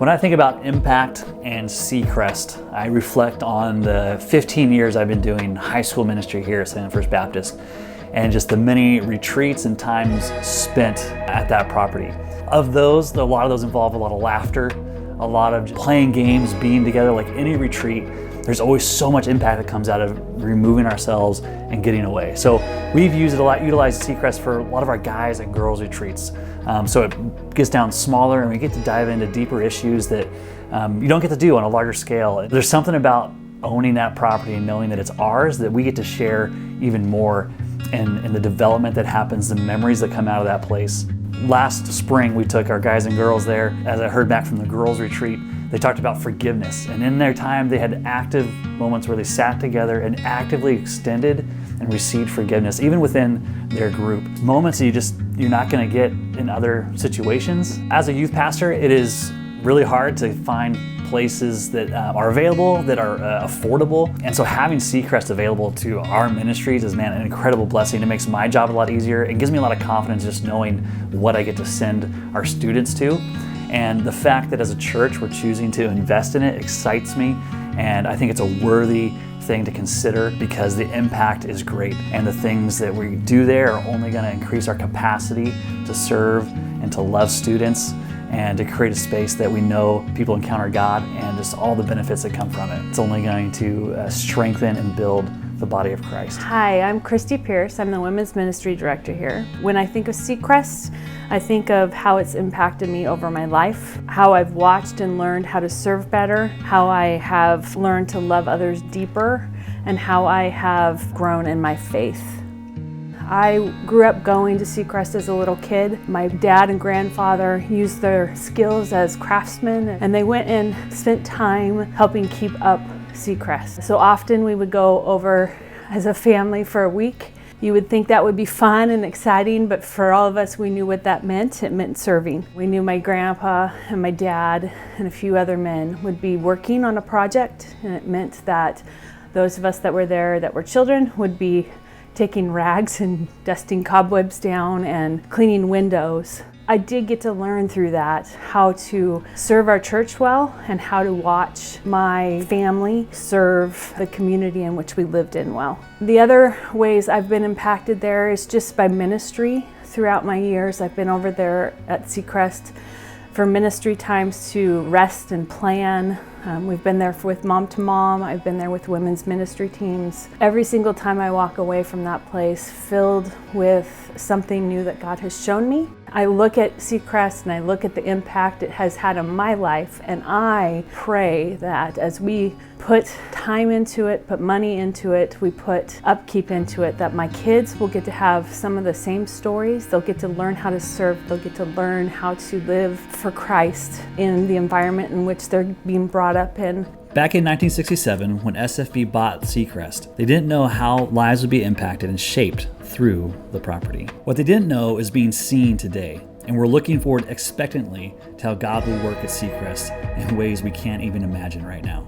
When I think about Impact and SeaKrest, I reflect on the 15 years I've been doing high school ministry here at St. First Baptist, and just the many retreats and times spent at that property. Of those, a lot of those involve a lot of laughter, a lot of playing games, being together. Like any retreat, there's always so much impact that comes out of removing ourselves and getting away. So we've used it a lot, utilized SeaKrest for a lot of our guys and girls retreats. So it gets down smaller and we get to dive into deeper issues that you don't get to do on a larger scale. There's something about owning that property and knowing that it's ours that we get to share even more in the development that happens, the memories that come out of that place. Last spring, we took our guys and girls there. As I heard back from the girls' retreat, they talked about forgiveness. And in their time, they had active moments where they sat together and actively extended and received forgiveness, even within their group. Moments that you're not gonna get in other situations. As a youth pastor, it is really hard to find places that are available, that are affordable. And so having SeaKrest available to our ministries is, man, an incredible blessing. It makes my job a lot easier. It gives me a lot of confidence just knowing what I get to send our students to. And the fact that as a church we're choosing to invest in it excites me. And I think it's a worthy thing to consider because the impact is great. And the things that we do there are only gonna increase our capacity to serve and to love students and to create a space that we know people encounter God and just all the benefits that come from it. It's only going to strengthen and build the body of Christ. Hi, I'm Kristi Pierce. I'm the Women's Ministry Director here. When I think of SeaKrest, I think of how it's impacted me over my life, how I've watched and learned how to serve better, how I have learned to love others deeper, and how I have grown in my faith. I grew up going to SeaKrest as a little kid. My dad and grandfather used their skills as craftsmen, and they went and spent time helping keep up SeaKrest. So often we would go over as a family for a week. You would think that would be fun and exciting, but for all of us, we knew what that meant. It meant serving. We knew my grandpa and my dad and a few other men would be working on a project, and it meant that those of us that were there that were children would be taking rags and dusting cobwebs down and cleaning windows. I did get to learn through that how to serve our church well and how to watch my family serve the community in which we lived in well. The other ways I've been impacted there is just by ministry. Throughout my years, I've been over there at SeaKrest for ministry times to rest and plan. We've been there with Mom to Mom. I've been there with women's ministry teams. Every single time I walk away from that place filled with something new that God has shown me. I look at SeaKrest and I look at the impact it has had on my life, and I pray that as we put time into it, put money into it, we put upkeep into it, that my kids will get to have some of the same stories. They'll get to learn how to serve. They'll get to learn how to live for Christ in the environment in which they're being brought up in. Back in 1967, when SFB bought SeaKrest, they didn't know how lives would be impacted and shaped through the property. What they didn't know is being seen today, and we're looking forward expectantly to how God will work at SeaKrest in ways we can't even imagine right now.